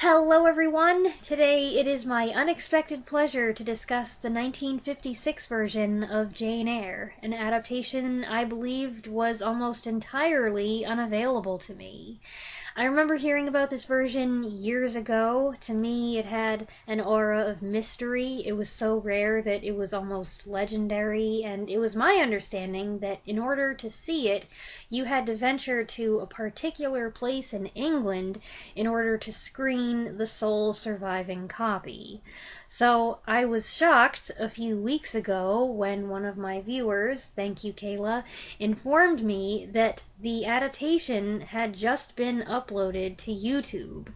Hello everyone! Today it is my unexpected pleasure to discuss the 1956 version of Jane Eyre, an adaptation I believed was almost entirely unavailable to me. I remember hearing about this version years ago. To me, it had an aura of mystery. It was so rare that it was almost legendary, and it was my understanding that in order to see it, you had to venture to a particular place in England in order to screen the sole surviving copy. So I was shocked a few weeks ago when one of my viewers, thank you Kayla, informed me that the adaptation had just been uploaded to YouTube.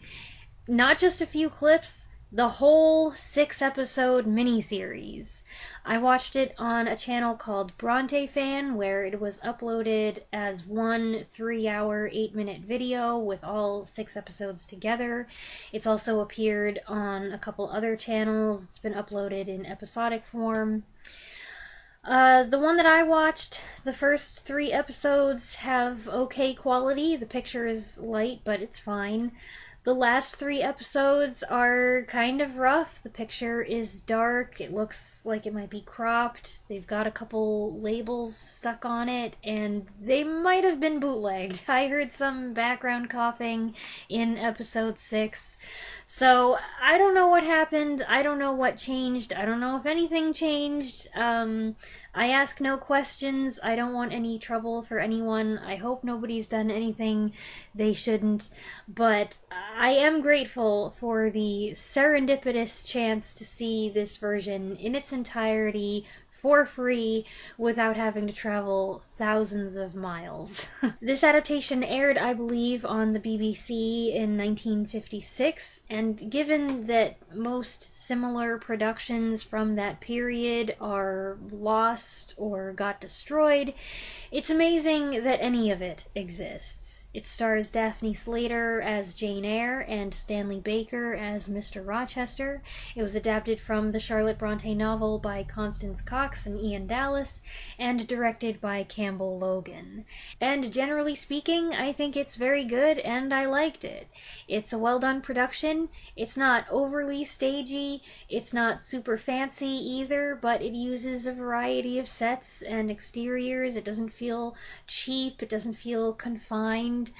Not just a few clips, the whole 6-episode miniseries. I watched it on a channel called Bronte Fan, where it was uploaded as one 3-hour, 8-minute video with all 6 episodes together. It's also appeared on a couple other channels. It's been uploaded in episodic form. The one that I watched, the first 3 episodes have okay quality. The picture is light, but it's fine. The last 3 episodes are kind of rough. The picture is dark. It looks like it might be cropped. They've got a couple labels stuck on it, and they might have been bootlegged. I heard some background coughing in episode 6. So, I don't know what happened. I don't know what changed. I don't know if anything changed. I ask no questions. I don't want any trouble for anyone. I hope nobody's done anything they shouldn't. But I am grateful for the serendipitous chance to see this version in its entirety for free without having to travel thousands of miles. This adaptation aired, I believe, on the BBC in 1956, and given that most similar productions from that period are lost or got destroyed, it's amazing that any of it exists. It stars Daphne Slater as Jane Eyre and Stanley Baker as Mr. Rochester. It was adapted from the Charlotte Bronte novel by Constance Cox and Ian Dallas, and directed by Campbell Logan. And generally speaking, I think it's very good, and I liked it. It's a well-done production. It's not overly stagey. It's not super fancy either, but it uses a variety of sets and exteriors. It doesn't feel cheap. It doesn't feel confined.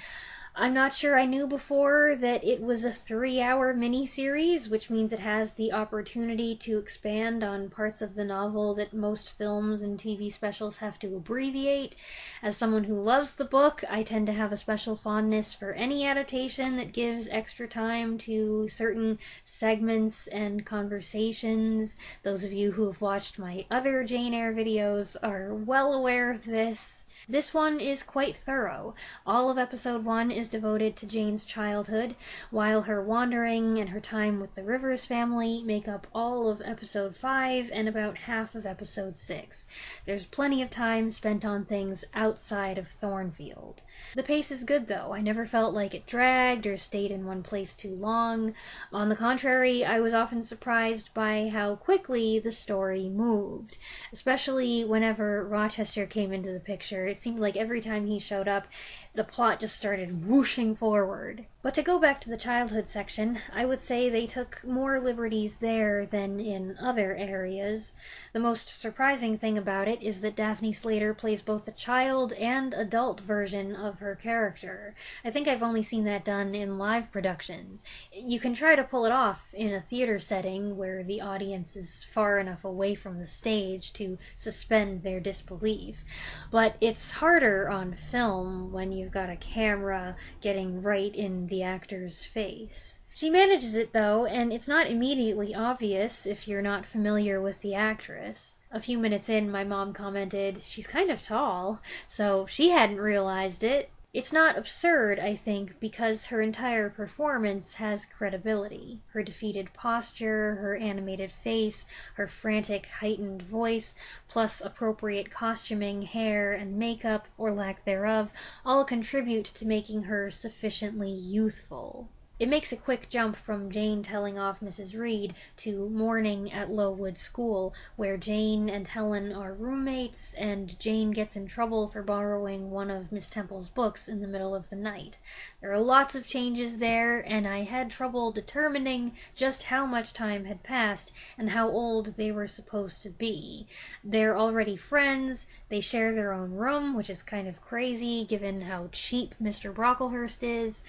I'm not sure I knew before that it was a 3-hour miniseries, which means it has the opportunity to expand on parts of the novel that most films and TV specials have to abbreviate. As someone who loves the book, I tend to have a special fondness for any adaptation that gives extra time to certain segments and conversations. Those of you who have watched my other Jane Eyre videos are well aware of this. This one is quite thorough. All of episode 1 is devoted to Jane's childhood, while her wandering and her time with the Rivers family make up all of episode 5 and about half of episode 6. There's plenty of time spent on things outside of Thornfield. The pace is good though. I never felt like it dragged or stayed in one place too long. On the contrary, I was often surprised by how quickly the story moved, especially whenever Rochester came into the picture. It seemed like every time he showed up, the plot just started whooshing forward. But to go back to the childhood section, I would say they took more liberties there than in other areas. The most surprising thing about it is that Daphne Slater plays both the child and adult version of her character. I think I've only seen that done in live productions. You can try to pull it off in a theater setting where the audience is far enough away from the stage to suspend their disbelief. But it's harder on film when you've got a camera getting right in the actor's face. She manages it though, and it's not immediately obvious if you're not familiar with the actress. A few minutes in, my mom commented, "She's kind of tall," so she hadn't realized it. It's not absurd, I think, because her entire performance has credibility. Her defeated posture, her animated face, her frantic, heightened voice, plus appropriate costuming, hair, and makeup, or lack thereof, all contribute to making her sufficiently youthful. It makes a quick jump from Jane telling off Mrs. Reed to morning at Lowood School, where Jane and Helen are roommates, and Jane gets in trouble for borrowing one of Miss Temple's books in the middle of the night. There are lots of changes there, and I had trouble determining just how much time had passed and how old they were supposed to be. They're already friends, they share their own room, which is kind of crazy given how cheap Mr. Brocklehurst is.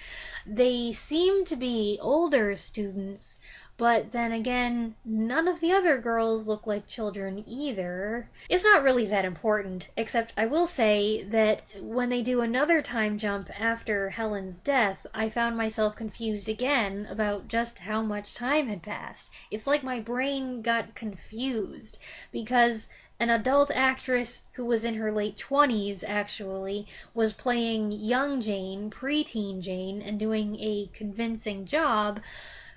They seem to be older students, but then again, none of the other girls look like children either. It's not really that important, except I will say that when they do another time jump after Helen's death, I found myself confused again about just how much time had passed. It's like my brain got confused, because an adult actress who was in her late 20s, actually, was playing young Jane, preteen Jane, and doing a convincing job.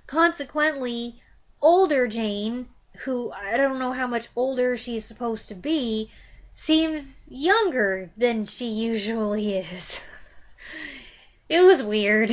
Consequently, older Jane, who I don't know how much older she's supposed to be, seems younger than she usually is. It was weird.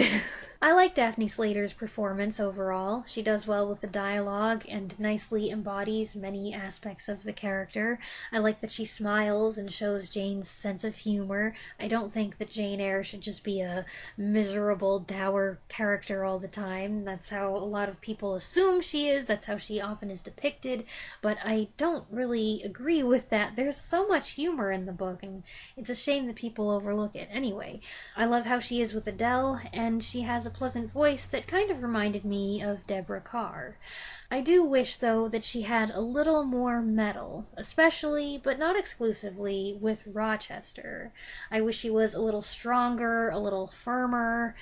I like Daphne Slater's performance overall. She does well with the dialogue and nicely embodies many aspects of the character. I like that she smiles and shows Jane's sense of humor. I don't think that Jane Eyre should just be a miserable, dour character all the time. That's how a lot of people assume she is. That's how she often is depicted. But I don't really agree with that. There's so much humor in the book, and it's a shame that people overlook it. Anyway, I love how she is with Adele, and she has a pleasant voice that kind of reminded me of Deborah Carr. I do wish, though, that she had a little more metal, especially, but not exclusively, with Rochester. I wish she was a little stronger, a little firmer.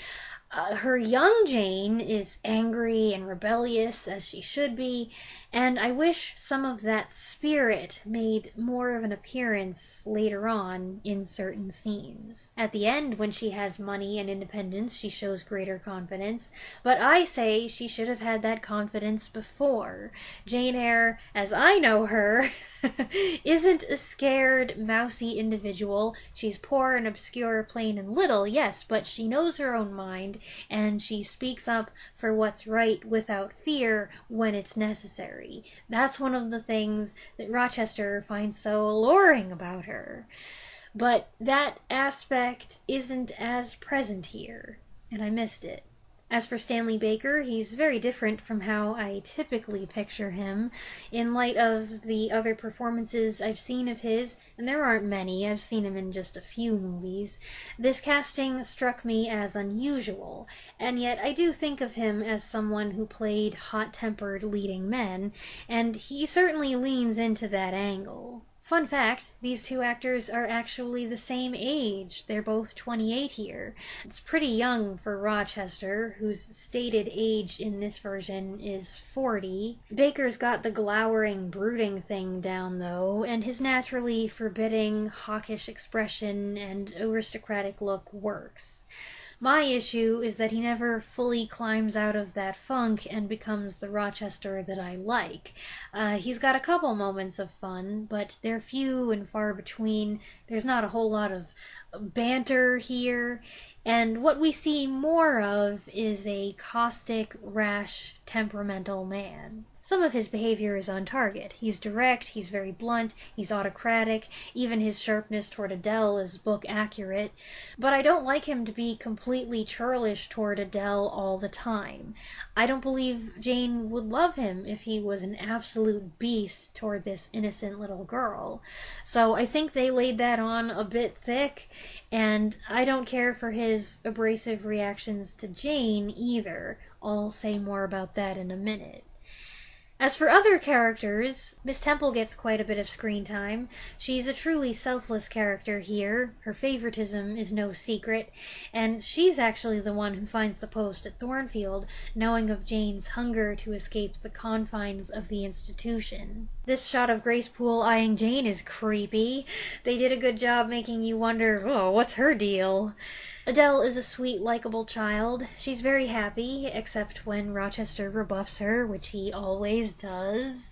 Her young Jane is angry and rebellious, as she should be, and I wish some of that spirit made more of an appearance later on in certain scenes. At the end, when she has money and independence, she shows greater confidence, but I say she should have had that confidence before. Jane Eyre, as I know her, isn't a scared, mousy individual. She's poor and obscure, plain and little, yes, but she knows her own mind, and she speaks up for what's right without fear when it's necessary. That's one of the things that Rochester finds so alluring about her. But that aspect isn't as present here, and I missed it. As for Stanley Baker, he's very different from how I typically picture him. In light of the other performances I've seen of his, and there aren't many, I've seen him in just a few movies, this casting struck me as unusual, and yet I do think of him as someone who played hot-tempered leading men, and he certainly leans into that angle. Fun fact, these two actors are actually the same age. They're both 28 here. It's pretty young for Rochester, whose stated age in this version is 40. Baker's got the glowering, brooding thing down, though, and his naturally forbidding, hawkish expression and aristocratic look works. My issue is that he never fully climbs out of that funk and becomes the Rochester that I like. He's got a couple moments of fun, but they're few and far between. There's not a whole lot of banter here, and what we see more of is a caustic, rash, temperamental man. Some of his behavior is on target. He's direct, he's very blunt, he's autocratic, even his sharpness toward Adele is book accurate, but I don't like him to be completely churlish toward Adele all the time. I don't believe Jane would love him if he was an absolute beast toward this innocent little girl. So I think they laid that on a bit thick, and I don't care for his abrasive reactions to Jane either. I'll say more about that in a minute. As for other characters, Miss Temple gets quite a bit of screen time. She's a truly selfless character here. Her favoritism is no secret, and she's actually the one who finds the post at Thornfield, knowing of Jane's hunger to escape the confines of the institution. This shot of Grace Poole eyeing Jane is creepy. They did a good job making you wonder, oh, what's her deal? Adele is a sweet, likable child. She's very happy, except when Rochester rebuffs her, which he always does.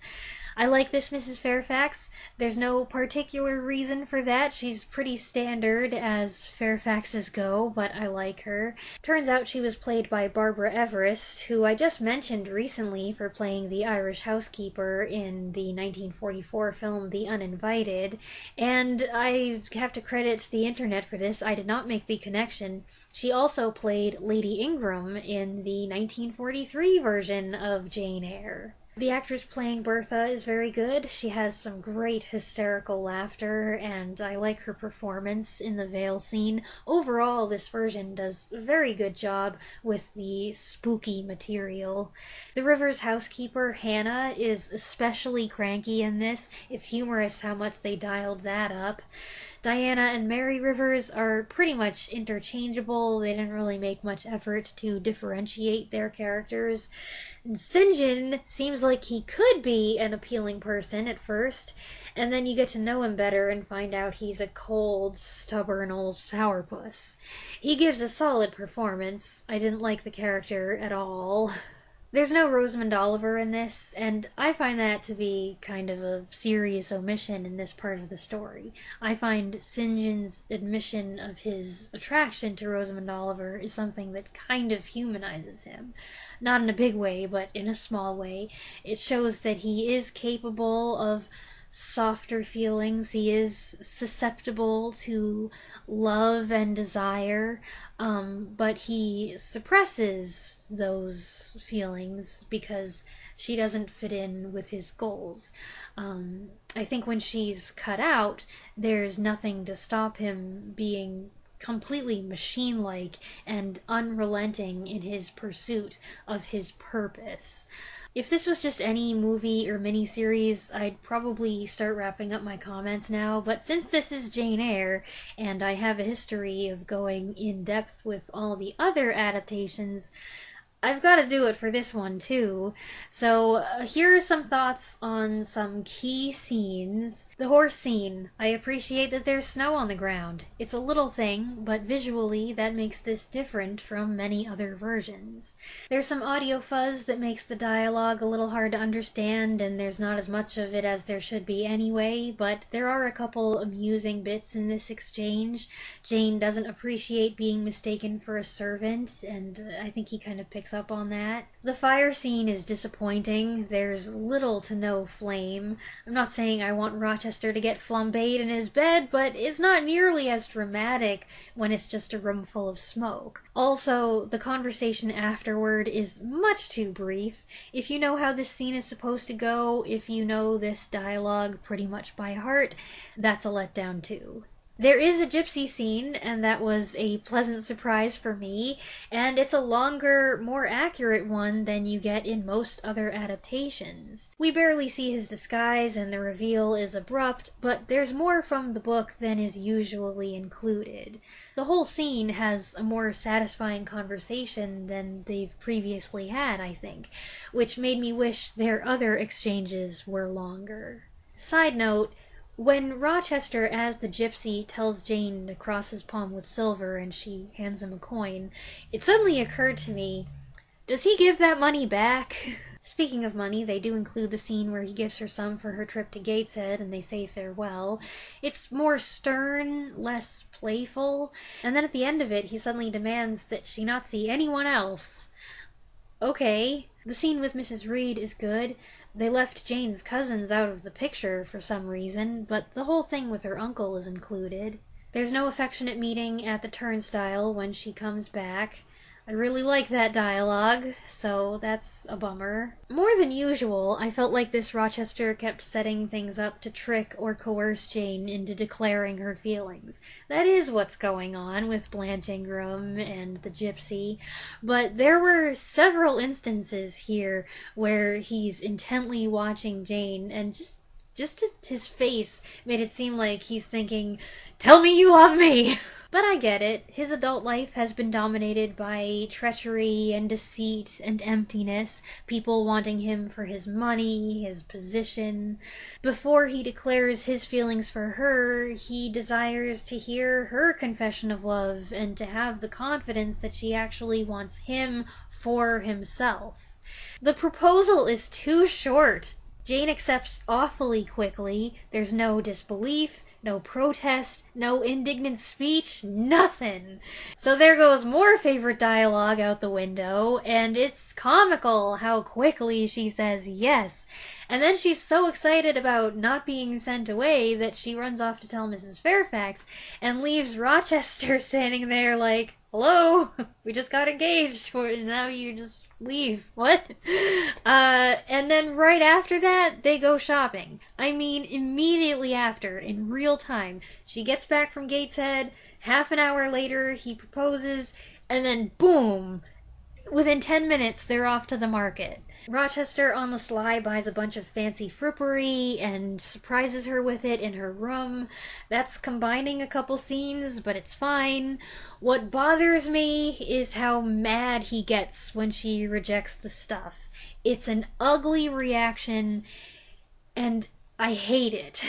I like this Mrs. Fairfax. There's no particular reason for that. She's pretty standard as Fairfaxes go, but I like her. Turns out she was played by Barbara Everest, who I just mentioned recently for playing the Irish housekeeper in the 1944 film The Uninvited, and I have to credit the internet for this. I did not make the connection. She also played Lady Ingram in the 1943 version of Jane Eyre. The actress playing Bertha is very good. She has some great hysterical laughter, and I like her performance in the veil scene. Overall, this version does a very good job with the spooky material. The Rivers housekeeper, Hannah, is especially cranky in this. It's humorous how much they dialed that up. Diana and Mary Rivers are pretty much interchangeable. They didn't really make much effort to differentiate their characters. And St. John seems like he could be an appealing person at first, and then you get to know him better and find out he's a cold, stubborn old sourpuss. He gives a solid performance. I didn't like the character at all. There's no Rosamund Oliver in this, and I find that to be kind of a serious omission in this part of the story. I find St. John's admission of his attraction to Rosamund Oliver is something that kind of humanizes him. Not in a big way, but in a small way. It shows that he is capable of softer feelings. He is susceptible to love and desire, but he suppresses those feelings because she doesn't fit in with his goals. I think when she's cut out, there's nothing to stop him being completely machine-like and unrelenting in his pursuit of his purpose. If this was just any movie or miniseries, I'd probably start wrapping up my comments now, but since this is Jane Eyre, and I have a history of going in depth with all the other adaptations, I've got to do it for this one too. So here are some thoughts on some key scenes. The horse scene. I appreciate that there's snow on the ground. It's a little thing, but visually that makes this different from many other versions. There's some audio fuzz that makes the dialogue a little hard to understand, and there's not as much of it as there should be anyway, but there are a couple amusing bits in this exchange. Jane doesn't appreciate being mistaken for a servant, and I think he kind of picks up on that. The fire scene is disappointing. There's little to no flame. I'm not saying I want Rochester to get flambéed in his bed, but it's not nearly as dramatic when it's just a room full of smoke. Also, the conversation afterward is much too brief. If you know how this scene is supposed to go, if you know this dialogue pretty much by heart, that's a letdown too. There is a gypsy scene, and that was a pleasant surprise for me, and it's a longer, more accurate one than you get in most other adaptations. We barely see his disguise, and the reveal is abrupt, but there's more from the book than is usually included. The whole scene has a more satisfying conversation than they've previously had, I think, which made me wish their other exchanges were longer. Side note, when Rochester, as the gypsy, tells Jane to cross his palm with silver and she hands him a coin, it suddenly occurred to me, does he give that money back? Speaking of money, they do include the scene where he gives her some for her trip to Gateshead and they say farewell. It's more stern, less playful, and then at the end of it he suddenly demands that she not see anyone else. Okay. The scene with Mrs. Reed is good. They left Jane's cousins out of the picture for some reason, but the whole thing with her uncle is included. There's no affectionate meeting at the turnstile when she comes back. I really like that dialogue, so that's a bummer. More than usual, I felt like this Rochester kept setting things up to trick or coerce Jane into declaring her feelings. That is what's going on with Blanche Ingram and the gypsy, but there were several instances here where he's intently watching Jane and just his face made it seem like he's thinking, "Tell me you love me!" But I get it. His adult life has been dominated by treachery and deceit and emptiness, people wanting him for his money, his position. Before he declares his feelings for her, he desires to hear her confession of love and to have the confidence that she actually wants him for himself. The proposal is too short. Jane accepts awfully quickly. There's no disbelief, no protest, no indignant speech, nothing. So there goes more favorite dialogue out the window, and it's comical how quickly she says yes. And then she's so excited about not being sent away that she runs off to tell Mrs. Fairfax and leaves Rochester standing there like, hello, we just got engaged, and now you just leave. What? And then right after that, they go shopping. I mean, immediately after, in real time. She gets back from Gateshead, half an hour later, he proposes, and then boom! Within 10 minutes, they're off to the market. Rochester, on the sly, buys a bunch of fancy frippery and surprises her with it in her room. That's combining a couple scenes, but it's fine. What bothers me is how mad he gets when she rejects the stuff. It's an ugly reaction, and I hate it.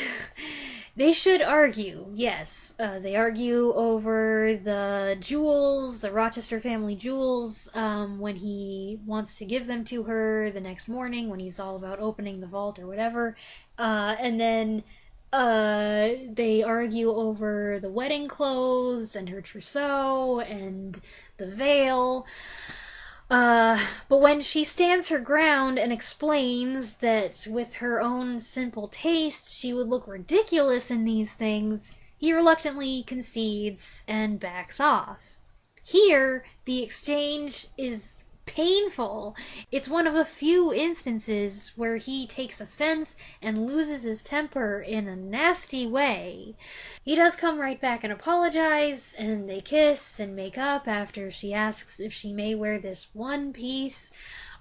They should argue, yes. They argue over the jewels, the Rochester family jewels, when he wants to give them to her the next morning, when he's all about opening the vault or whatever. And then they argue over the wedding clothes and her trousseau and the veil. But when she stands her ground and explains that with her own simple taste she would look ridiculous in these things, he reluctantly concedes and backs off. Here, the exchange is painful. It's one of a few instances where he takes offense and loses his temper in a nasty way. He does come right back and apologize, and they kiss and make up after she asks if she may wear this one piece.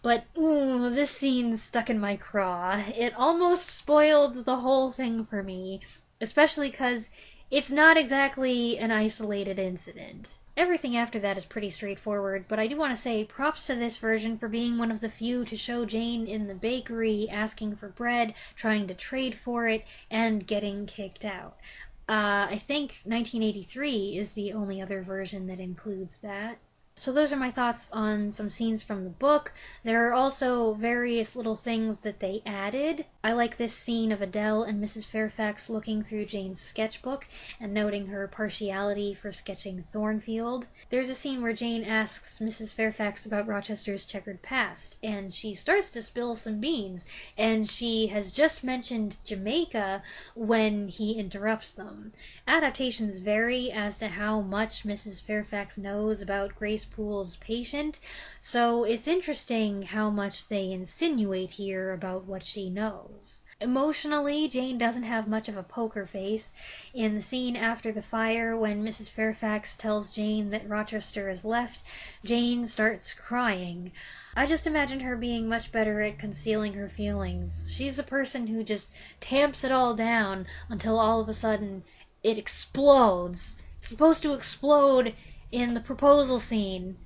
But, this scene stuck in my craw. It almost spoiled the whole thing for me, especially because it's not exactly an isolated incident. Everything after that is pretty straightforward, but I do want to say props to this version for being one of the few to show Jane in the bakery asking for bread, trying to trade for it, and getting kicked out. I think 1983 is the only other version that includes that. So those are my thoughts on some scenes from the book. There are also various little things that they added. I like this scene of Adele and Mrs. Fairfax looking through Jane's sketchbook and noting her partiality for sketching Thornfield. There's a scene where Jane asks Mrs. Fairfax about Rochester's checkered past, and she starts to spill some beans, and she has just mentioned Jamaica when he interrupts them. Adaptations vary as to how much Mrs. Fairfax knows about Grace Poole's patient, so it's interesting how much they insinuate here about what she knows. Emotionally, Jane doesn't have much of a poker face. In the scene after the fire, when Mrs. Fairfax tells Jane that Rochester has left, Jane starts crying. I just imagine her being much better at concealing her feelings. She's a person who just tamps it all down until all of a sudden it explodes. It's supposed to explode in the proposal scene.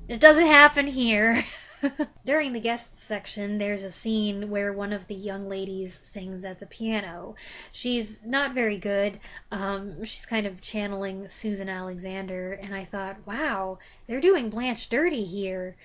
It doesn't happen here. During the guests section, there's a scene where one of the young ladies sings at the piano. She's not very good. She's kind of channeling Susan Alexander, and I thought, wow, they're doing Blanche dirty here.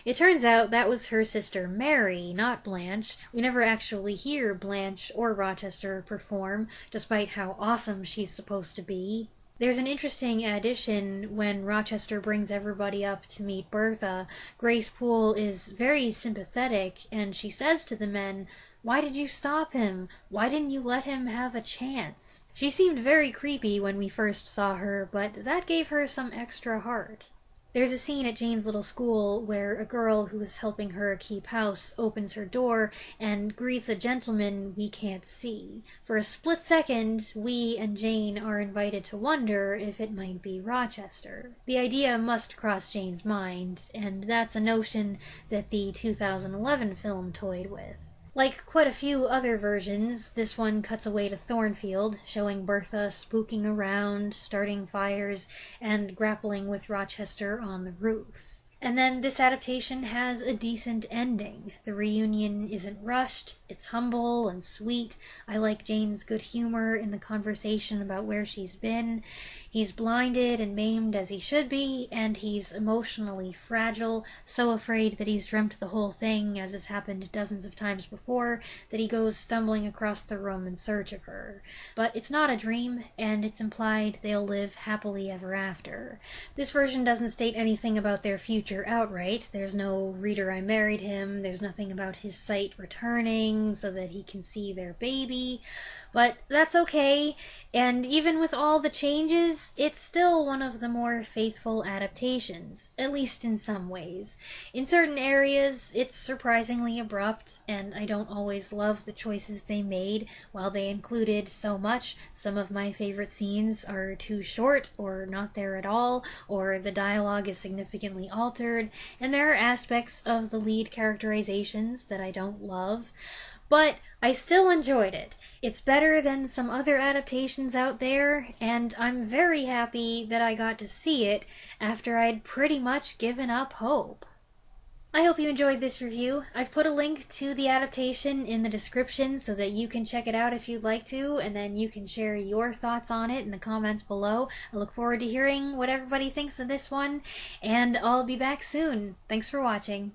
It turns out that was her sister Mary, not Blanche. We never actually hear Blanche or Rochester perform, despite how awesome she's supposed to be. There's an interesting addition when Rochester brings everybody up to meet Bertha. Grace Poole is very sympathetic, and she says to the men, "Why did you stop him? Why didn't you let him have a chance?" She seemed very creepy when we first saw her, but that gave her some extra heart. There's a scene at Jane's little school where a girl who is helping her keep house opens her door and greets a gentleman we can't see. For a split second, we and Jane are invited to wonder if it might be Rochester. The idea must cross Jane's mind, and that's a notion that the 2011 film toyed with. Like quite a few other versions, this one cuts away to Thornfield, showing Bertha spooking around, starting fires, and grappling with Rochester on the roof. And then this adaptation has a decent ending. The reunion isn't rushed, it's humble and sweet. I like Jane's good humor in the conversation about where she's been. He's blinded and maimed as he should be, and he's emotionally fragile, so afraid that he's dreamt the whole thing, as has happened dozens of times before, that he goes stumbling across the room in search of her. But it's not a dream, and it's implied they'll live happily ever after. This version doesn't state anything about their future outright. There's no "reader, I married him," there's nothing about his sight returning so that he can see their baby, but that's okay, and even with all the changes, it's still one of the more faithful adaptations, at least in some ways. In certain areas, it's surprisingly abrupt, and I don't always love the choices they made. While they included so much, some of my favorite scenes are too short, or not there at all, or the dialogue is significantly altered, and there are aspects of the lead characterizations that I don't love, but I still enjoyed it. It's better than some other adaptations out there, and I'm very happy that I got to see it after I'd pretty much given up hope. I hope you enjoyed this review. I've put a link to the adaptation in the description so that you can check it out if you'd like to, and then you can share your thoughts on it in the comments below. I look forward to hearing what everybody thinks of this one, and I'll be back soon. Thanks for watching.